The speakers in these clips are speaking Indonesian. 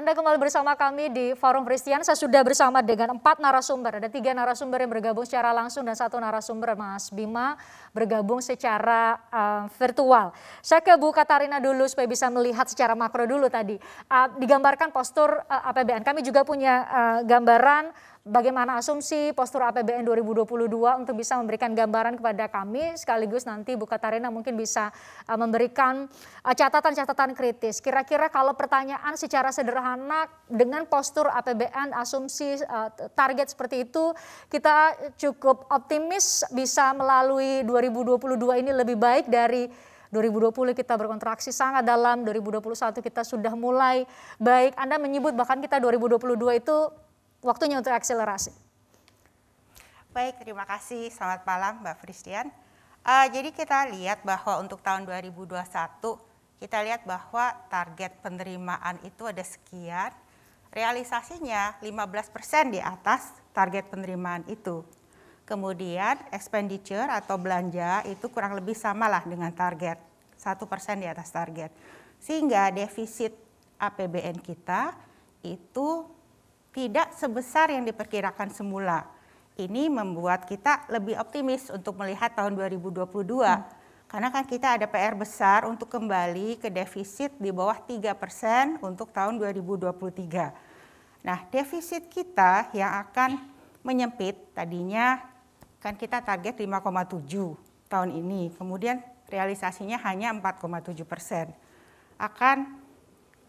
Anda kembali bersama kami di Forum Christian. Saya sudah bersama dengan 4 narasumber. Ada 3 narasumber yang bergabung secara langsung dan 1 narasumber Mas Bima bergabung secara virtual. Saya ke Bu Katarina dulu supaya bisa melihat secara makro dulu tadi. Digambarkan postur APBN. Kami juga punya gambaran bagaimana asumsi postur APBN 2022 untuk bisa memberikan gambaran kepada kami, sekaligus nanti Bu Katarina mungkin bisa memberikan catatan-catatan kritis. Kira-kira kalau pertanyaan secara sederhana dengan postur APBN, asumsi target seperti itu, kita cukup optimis bisa melalui 2022 ini lebih baik dari 2020 kita berkontraksi sangat dalam, 2021 kita sudah mulai baik. Anda menyebut bahkan kita 2022 itu waktunya untuk akselerasi. Baik, terima kasih. Selamat malam Mbak Christian. Jadi kita lihat bahwa untuk tahun 2021, kita lihat bahwa target penerimaan itu ada sekian, realisasinya 15% di atas target penerimaan itu. Kemudian expenditure atau belanja itu kurang lebih samalah dengan target, 1% di atas target. Sehingga defisit APBN kita itu tidak sebesar yang diperkirakan semula. Ini membuat kita lebih optimis untuk melihat tahun 2022. Karena kan kita ada PR besar untuk kembali ke defisit di bawah 3% untuk tahun 2023. Nah, defisit kita yang akan menyempit tadinya kan kita target 5,7 tahun ini. Kemudian realisasinya hanya 4,7%. Akan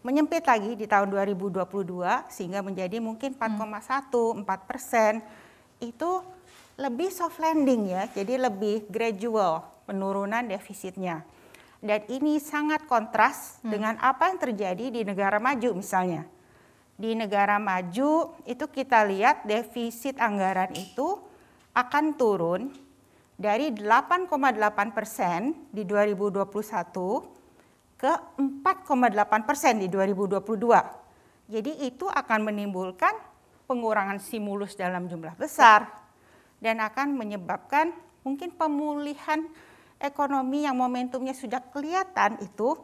menyempit lagi di tahun 2022 sehingga menjadi mungkin 4,1-4%. Itu lebih soft landing ya, jadi lebih gradual penurunan defisitnya. Dan ini sangat kontras dengan apa yang terjadi di negara maju misalnya. Di negara maju itu kita lihat defisit anggaran itu akan turun dari 8,8% di 2021 ke 4,8% di 2022. Jadi itu akan menimbulkan pengurangan stimulus dalam jumlah besar dan akan menyebabkan mungkin pemulihan ekonomi yang momentumnya sudah kelihatan itu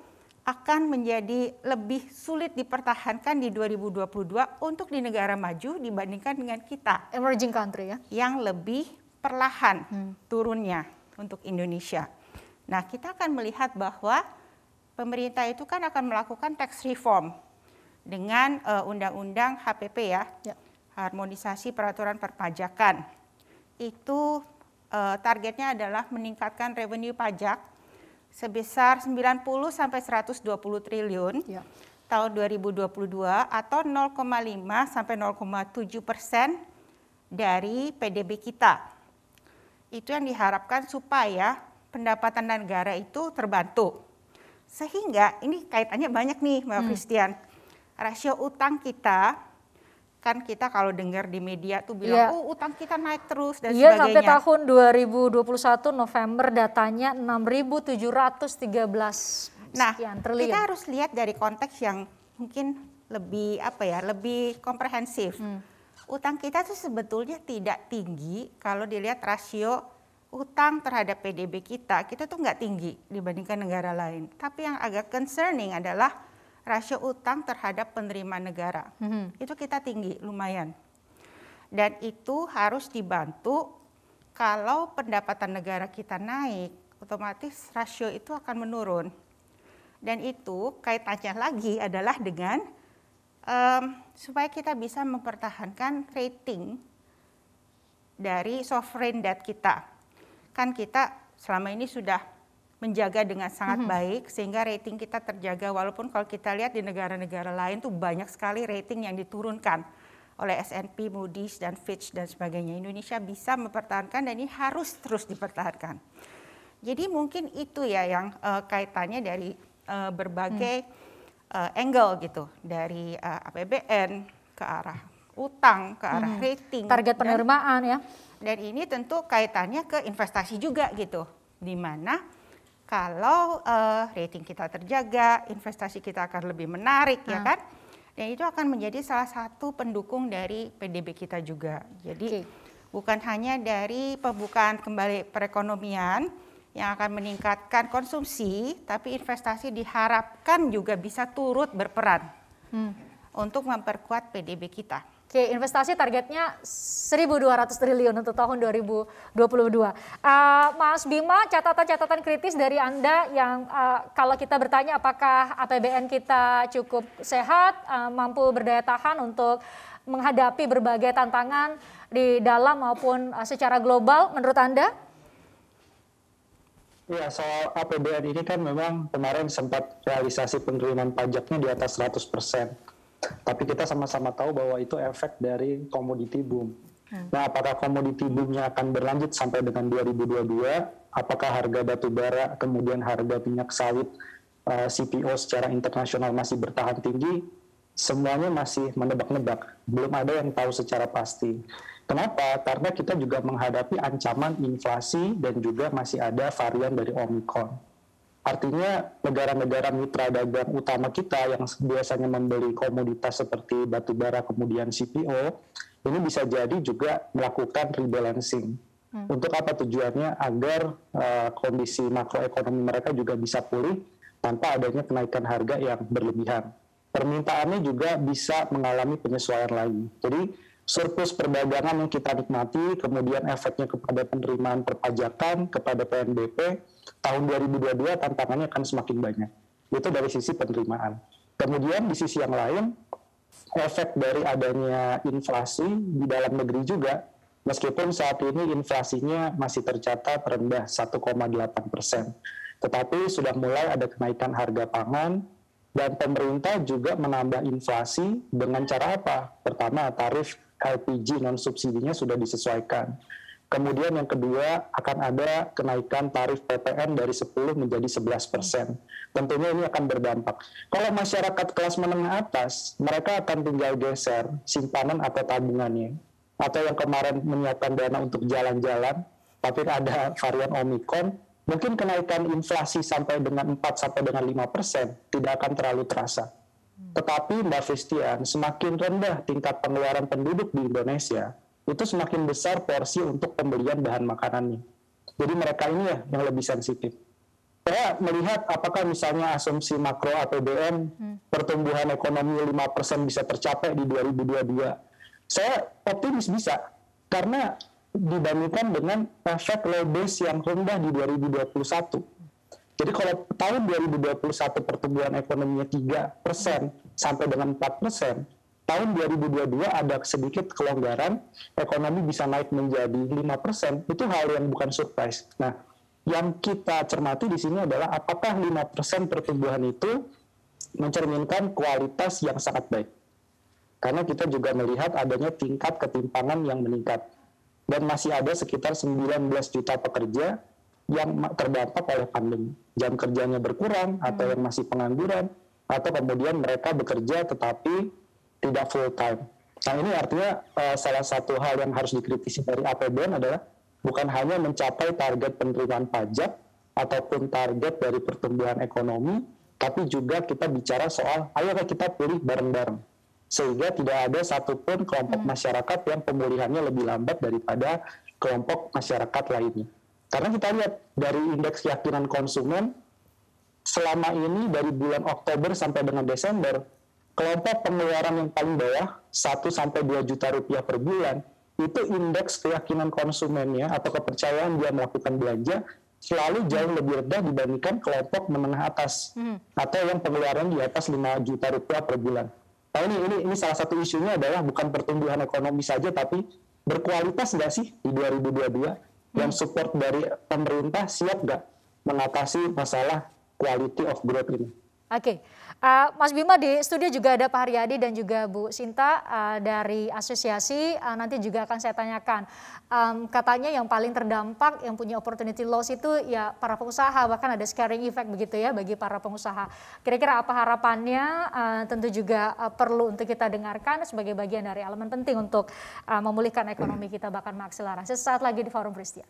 akan menjadi lebih sulit dipertahankan di 2022 untuk di negara maju dibandingkan dengan kita. Emerging country ya. Yang lebih perlahan turunnya untuk Indonesia. Nah, kita akan melihat bahwa pemerintah itu kan akan melakukan tax reform dengan undang-undang HPP ya, harmonisasi peraturan perpajakan. Itu targetnya adalah meningkatkan revenue pajak sebesar 90 sampai 120 triliun tahun 2022 atau 0,5 sampai 0,7% dari PDB kita. Itu yang diharapkan supaya pendapatan negara itu terbantu. Sehingga ini kaitannya banyak nih Mbak Christian. Rasio utang kita, kan kita kalau dengar di media tuh bilang, utang kita naik terus dan sebagainya. Sampai tahun 2021 November datanya 6.713 sekian triliun. Kita harus lihat dari konteks yang mungkin lebih lebih komprehensif. Utang kita tuh sebetulnya tidak tinggi kalau dilihat rasio utang terhadap PDB kita tuh nggak tinggi dibandingkan negara lain. Tapi yang agak concerning adalah rasio utang terhadap penerimaan negara. Itu kita tinggi, lumayan. Dan itu harus dibantu kalau pendapatan negara kita naik, otomatis rasio itu akan menurun. Dan itu kaitannya lagi adalah dengan supaya kita bisa mempertahankan rating dari sovereign debt kita. Kan kita selama ini sudah menjaga dengan sangat baik sehingga rating kita terjaga, walaupun kalau kita lihat di negara-negara lain tuh banyak sekali rating yang diturunkan oleh S&P, Moody's dan Fitch dan sebagainya. Indonesia bisa mempertahankan dan ini harus terus dipertahankan. Jadi mungkin itu ya yang kaitannya dari berbagai angle gitu, dari APBN ke arah utang, ke arah rating, target penerimaan ya. Dan ini tentu kaitannya ke investasi juga gitu, di mana kalau rating kita terjaga, investasi kita akan lebih menarik ya kan, dan itu akan menjadi salah satu pendukung dari PDB kita juga. Jadi bukan hanya dari pembukaan kembali perekonomian yang akan meningkatkan konsumsi, tapi investasi diharapkan juga bisa turut berperan untuk memperkuat PDB kita. Oke, investasi targetnya 1.200 triliun untuk tahun 2022. Mas Bima, catatan-catatan kritis dari Anda yang kalau kita bertanya apakah APBN kita cukup sehat, mampu berdaya tahan untuk menghadapi berbagai tantangan di dalam maupun secara global menurut Anda? Ya, soal APBN ini kan memang kemarin sempat realisasi penerimaan pajaknya di atas 100%. Tapi kita sama-sama tahu bahwa itu efek dari komoditi boom. Nah, apakah komoditi boomnya akan berlanjut sampai dengan 2022? Apakah harga batu bara, kemudian harga minyak sawit, CPO secara internasional masih bertahan tinggi? Semuanya masih menebak-nebak. Belum ada yang tahu secara pasti. Kenapa? Karena kita juga menghadapi ancaman inflasi dan juga masih ada varian dari Omicron. Artinya negara-negara mitra dagang utama kita yang biasanya membeli komoditas seperti batu bara kemudian CPO, ini bisa jadi juga melakukan rebalancing. Untuk apa tujuannya? Agar kondisi makroekonomi mereka juga bisa pulih tanpa adanya kenaikan harga yang berlebihan. Permintaannya juga bisa mengalami penyesuaian lagi. Jadi surplus perdagangan yang kita nikmati, kemudian efeknya kepada penerimaan perpajakan, kepada PNBP, tahun 2022 tantangannya akan semakin banyak. Itu dari sisi penerimaan. Kemudian di sisi yang lain, efek dari adanya inflasi di dalam negeri juga, meskipun saat ini inflasinya masih tercatat rendah 1,8%. Tetapi sudah mulai ada kenaikan harga pangan, dan pemerintah juga menambah inflasi dengan cara apa? Pertama, tarif LPG non-subsidinya sudah disesuaikan. Kemudian yang kedua, akan ada kenaikan tarif PPN dari 10 menjadi 11%. Tentunya ini akan berdampak. Kalau masyarakat kelas menengah atas, mereka akan tinggal geser simpanan atau tabungannya. Atau yang kemarin menyiapkan dana untuk jalan-jalan, tapi ada varian Omicron, mungkin kenaikan inflasi sampai dengan 4 sampai dengan 5% tidak akan terlalu terasa. Tetapi Mbak Fristian, semakin rendah tingkat pengeluaran penduduk di Indonesia, itu semakin besar porsi untuk pembelian bahan makanannya. Jadi mereka ini ya yang lebih sensitif. Saya melihat apakah misalnya asumsi makro APBN pertumbuhan ekonomi 5% bisa tercapai di 2022. Saya optimis bisa, karena dibandingkan dengan efek low base yang rendah di 2021. Jadi kalau tahun 2021 pertumbuhan ekonominya 3% sampai dengan 4%, tahun 2022 ada sedikit kelonggaran, ekonomi bisa naik menjadi 5%, itu hal yang bukan surprise. Nah, yang kita cermati di sini adalah apakah 5% pertumbuhan itu mencerminkan kualitas yang sangat baik. Karena kita juga melihat adanya tingkat ketimpangan yang meningkat. Dan masih ada sekitar 19 juta pekerja yang terdampak oleh pandemi. Jam kerjanya berkurang, atau yang masih pengangguran, atau kemudian mereka bekerja tetapi tidak full time. Nah, ini artinya salah satu hal yang harus dikritisi dari APBN adalah bukan hanya mencapai target penerimaan pajak ataupun target dari pertumbuhan ekonomi, tapi juga kita bicara soal ayolah kita pulih bareng-bareng. Sehingga tidak ada satupun kelompok masyarakat yang pemulihannya lebih lambat daripada kelompok masyarakat lainnya. Karena kita lihat dari indeks keyakinan konsumen, selama ini dari bulan Oktober sampai dengan Desember, kelompok pengeluaran yang paling bawah, 1-2 juta rupiah per bulan, itu indeks keyakinan konsumennya atau kepercayaan dia melakukan belanja selalu jauh lebih rendah dibandingkan kelompok menengah atas, atau yang pengeluaran di atas 5 juta rupiah per bulan. Nah, ini salah satu isunya adalah bukan pertumbuhan ekonomi saja, tapi berkualitas nggak sih di 2022? Yang support dari pemerintah siap nggak mengatasi masalah quality of growth ini? Oke. Mas Bima, di studio juga ada Pak Haryadi dan juga Bu Sinta dari asosiasi, nanti juga akan saya tanyakan. Katanya yang paling terdampak, yang punya opportunity loss itu ya para pengusaha, bahkan ada scaring effect begitu ya bagi para pengusaha. Kira-kira apa harapannya, tentu juga perlu untuk kita dengarkan sebagai bagian dari elemen penting untuk memulihkan ekonomi kita bahkan mengakselerasi. Sesaat lagi di Forum Fristian.